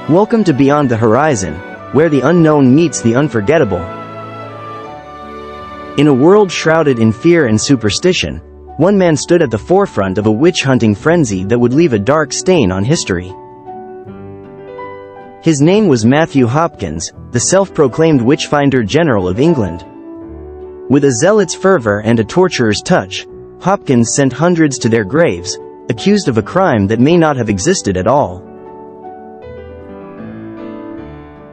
Welcome to Beyond the Horizon, where the unknown meets the unforgettable. In a world shrouded in fear and superstition, one man stood at the forefront of a witch-hunting frenzy that would leave a dark stain on history. His name was Matthew Hopkins, the self-proclaimed witch-finder general of England. With a zealot's fervor and a torturer's touch, Hopkins sent hundreds to their graves, accused of a crime that may not have existed at all.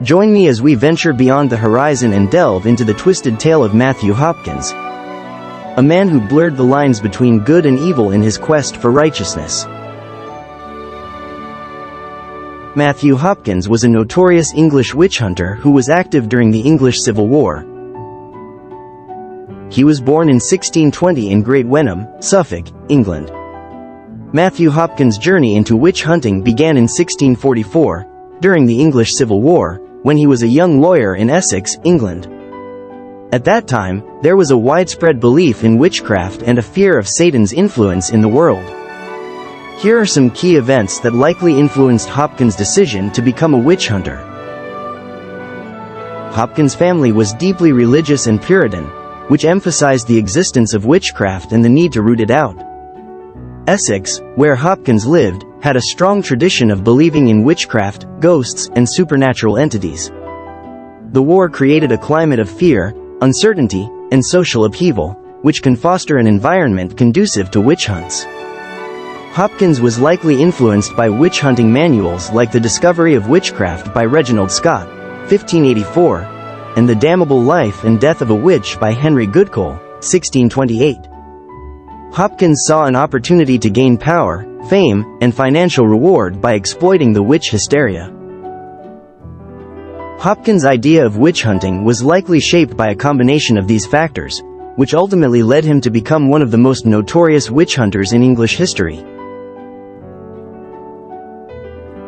Join me as we venture beyond the horizon and delve into the twisted tale of Matthew Hopkins, a man who blurred the lines between good and evil in his quest for righteousness. Matthew Hopkins was a notorious English witch hunter who was active during the English Civil War. He was born in 1620 in Great Wenham, Suffolk, England. Matthew Hopkins' journey into witch hunting began in 1644, during the English Civil War, when he was a young lawyer in Essex, England. At that time, there was a widespread belief in witchcraft and a fear of Satan's influence in the world. Here are some key events that likely influenced Hopkins' decision to become a witch hunter. Hopkins' family was deeply religious and Puritan, which emphasized the existence of witchcraft and the need to root it out. Essex, where Hopkins lived, had a strong tradition of believing in witchcraft, ghosts, and supernatural entities. The war created a climate of fear, uncertainty, and social upheaval, which can foster an environment conducive to witch hunts. Hopkins was likely influenced by witch hunting manuals like The Discovery of Witchcraft by Reginald Scott, 1584, and The Damnable Life and Death of a Witch by Henry Goodcole, 1628. Hopkins saw an opportunity to gain power, fame, and financial reward by exploiting the witch hysteria. Hopkins' idea of witch hunting was likely shaped by a combination of these factors, which ultimately led him to become one of the most notorious witch hunters in English history.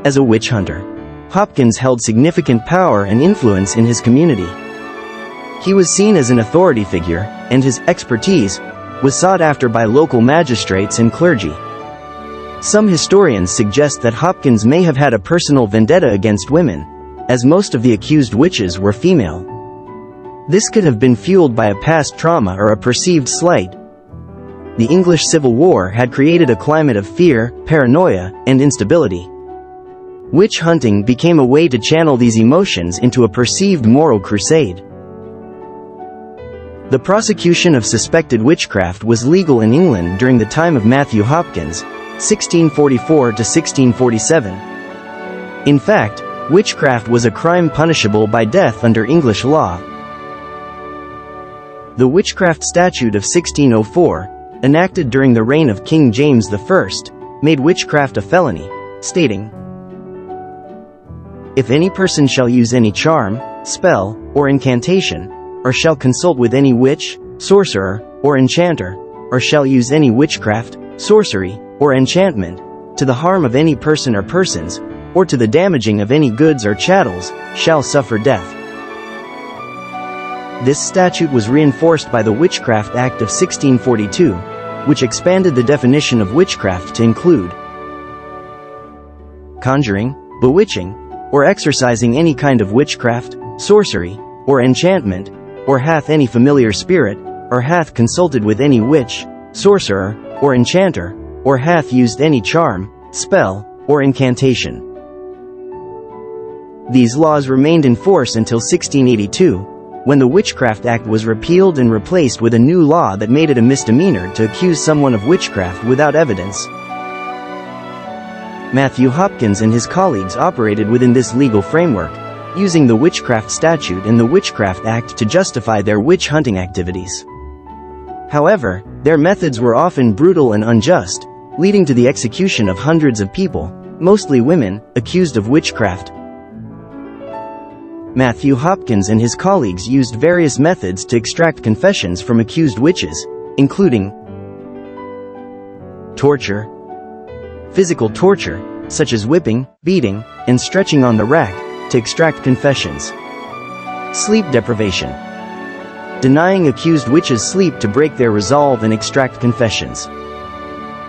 As a witch hunter, Hopkins held significant power and influence in his community. He was seen as an authority figure, and his expertise was sought after by local magistrates and clergy. Some historians suggest that Hopkins may have had a personal vendetta against women, as most of the accused witches were female. This could have been fueled by a past trauma or a perceived slight. The English Civil War had created a climate of fear, paranoia, and instability. Witch hunting became a way to channel these emotions into a perceived moral crusade. The prosecution of suspected witchcraft was legal in England during the time of Matthew Hopkins, 1644 to 1647. In fact, witchcraft was a crime punishable by death under English law. The Witchcraft Statute of 1604, enacted during the reign of King James I, made witchcraft a felony, stating, "If any person shall use any charm, spell, or incantation, or shall consult with any witch, sorcerer, or enchanter, or shall use any witchcraft, sorcery, or enchantment, to the harm of any person or persons, or to the damaging of any goods or chattels, shall suffer death." This statute was reinforced by the Witchcraft Act of 1642, which expanded the definition of witchcraft to include conjuring, bewitching, or exercising any kind of witchcraft, sorcery, or enchantment, or hath any familiar spirit, or hath consulted with any witch, sorcerer, or enchanter, or hath used any charm, spell, or incantation. These laws remained in force until 1682, when the Witchcraft Act was repealed and replaced with a new law that made it a misdemeanor to accuse someone of witchcraft without evidence. Matthew Hopkins and his colleagues operated within this legal framework, using the Witchcraft Statute and the Witchcraft Act to justify their witch hunting activities. However, their methods were often brutal and unjust, leading to the execution of hundreds of people, mostly women, accused of witchcraft. Matthew Hopkins and his colleagues used various methods to extract confessions from accused witches, including torture, physical torture, such as whipping, beating, and stretching on the rack, to extract confessions, sleep deprivation, denying accused witches sleep to break their resolve and extract confessions,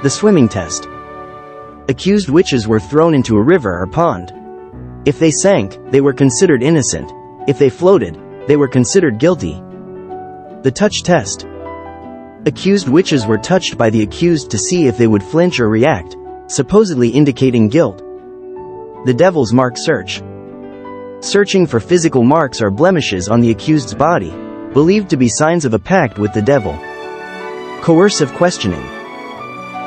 the swimming test. Accused witches were thrown into a river or pond. If they sank, they were considered innocent. If they floated, they were considered guilty. The touch test. Accused witches were touched by the accused to see if they would flinch or react, supposedly indicating guilt. The devil's mark search. Searching for physical marks or blemishes on the accused's body, believed to be signs of a pact with the devil. Coercive questioning.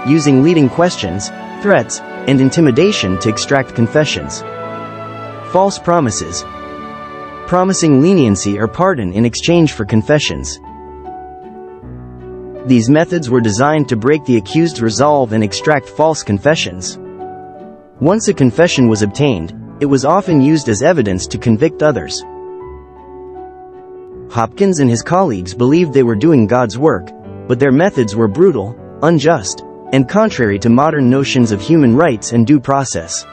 Using leading questions, threats, and intimidation to extract confessions. False promises. Promising leniency or pardon in exchange for confessions. These methods were designed to break the accused's resolve and extract false confessions. Once a confession was obtained, it was often used as evidence to convict others. Hopkins and his colleagues believed they were doing God's work, but their methods were brutal, unjust, and contrary to modern notions of human rights and due process.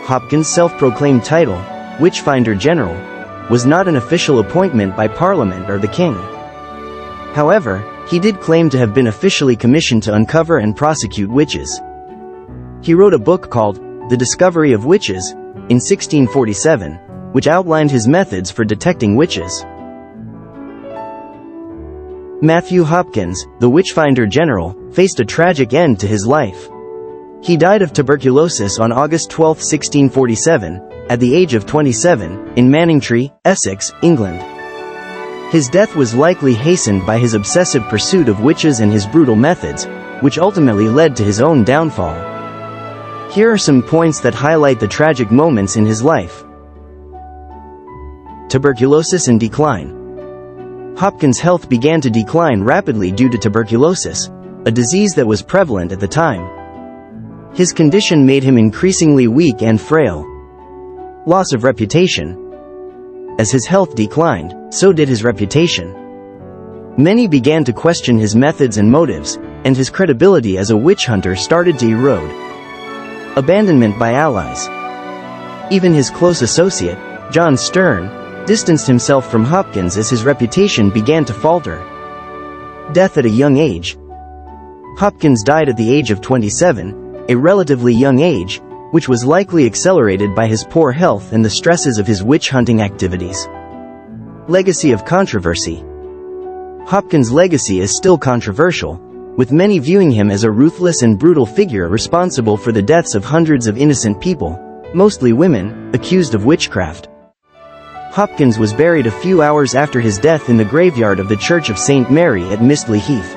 Hopkins' self-proclaimed title, Witchfinder General, was not an official appointment by Parliament or the King. However, he did claim to have been officially commissioned to uncover and prosecute witches. He wrote a book called The Discovery of Witches in 1647, which outlined his methods for detecting witches. Matthew Hopkins, the Witchfinder General, faced a tragic end to his life. He died of tuberculosis on August 12, 1647, at the age of 27, in Manningtree, Essex, England. His death was likely hastened by his obsessive pursuit of witches and his brutal methods, which ultimately led to his own downfall. Here are some points that highlight the tragic moments in his life. Tuberculosis and decline. Hopkins' health began to decline rapidly due to tuberculosis, a disease that was prevalent at the time. His condition made him increasingly weak and frail. Loss of reputation. As his health declined, so did his reputation. Many began to question his methods and motives, and his credibility as a witch hunter started to erode. Abandonment by allies. Even his close associate, John Stern, distanced himself from Hopkins as his reputation began to falter. Death at a young age. Hopkins died at the age of 27, a relatively young age, which was likely accelerated by his poor health and the stresses of his witch-hunting activities. Legacy of controversy. Hopkins' legacy is still controversial, with many viewing him as a ruthless and brutal figure responsible for the deaths of hundreds of innocent people, mostly women, accused of witchcraft. Hopkins was buried a few hours after his death in the graveyard of the Church of St. Mary at Mistley Heath.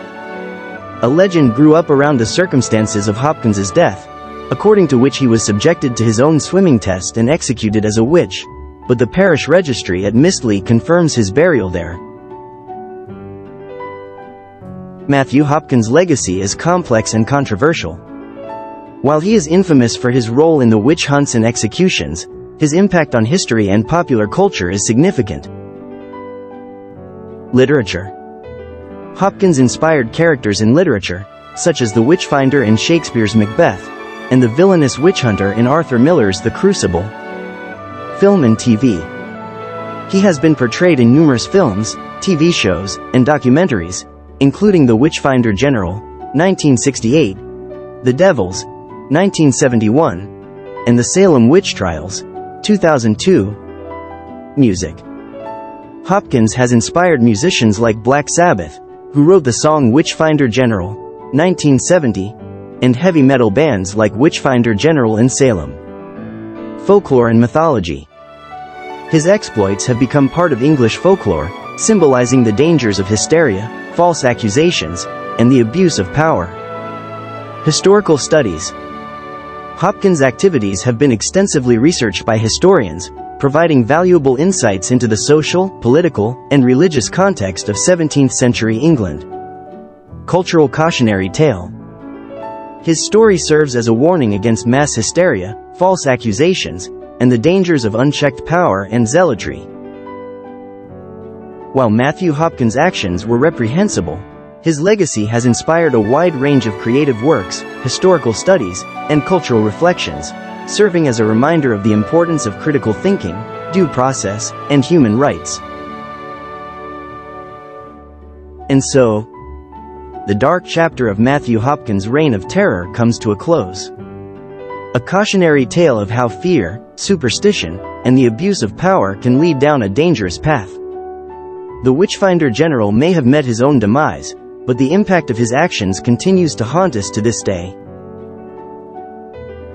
A legend grew up around the circumstances of Hopkins's death, according to which he was subjected to his own swimming test and executed as a witch, but the parish registry at Mistley confirms his burial there. Matthew Hopkins' legacy is complex and controversial. While he is infamous for his role in the witch hunts and executions, his impact on history and popular culture is significant. Literature. Hopkins inspired characters in literature, such as the Witchfinder in Shakespeare's Macbeth, and the villainous witch hunter in Arthur Miller's The Crucible. Film and TV. He has been portrayed in numerous films, TV shows, and documentaries, including The Witchfinder General, 1968, The Devils, 1971, and The Salem Witch Trials, 2002. Music. Hopkins has inspired musicians like Black Sabbath, who wrote the song Witchfinder General, 1970, and heavy metal bands like Witchfinder General and Salem. Folklore and mythology. His exploits have become part of English folklore, symbolizing the dangers of hysteria, false accusations, and the abuse of power. Historical studies. Hopkins' activities have been extensively researched by historians, providing valuable insights into the social, political, and religious context of 17th century England. Cultural cautionary tale. His story serves as a warning against mass hysteria, false accusations, and the dangers of unchecked power and zealotry. While Matthew Hopkins' actions were reprehensible, his legacy has inspired a wide range of creative works, historical studies, and cultural reflections, serving as a reminder of the importance of critical thinking, due process, and human rights. And so, the dark chapter of Matthew Hopkins' reign of terror comes to a close. A cautionary tale of how fear, superstition, and the abuse of power can lead down a dangerous path. The Witchfinder General may have met his own demise, but the impact of his actions continues to haunt us to this day.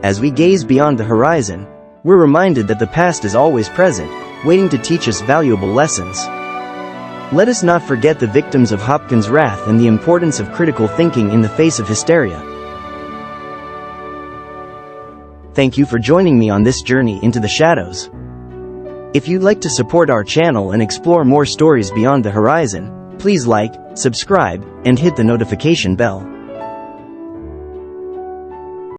As we gaze beyond the horizon, we're reminded that the past is always present, waiting to teach us valuable lessons. Let us not forget the victims of Hopkins' wrath and the importance of critical thinking in the face of hysteria. Thank you for joining me on this journey into the shadows. If you'd like to support our channel and explore more stories beyond the horizon, please like, subscribe, and hit the notification bell.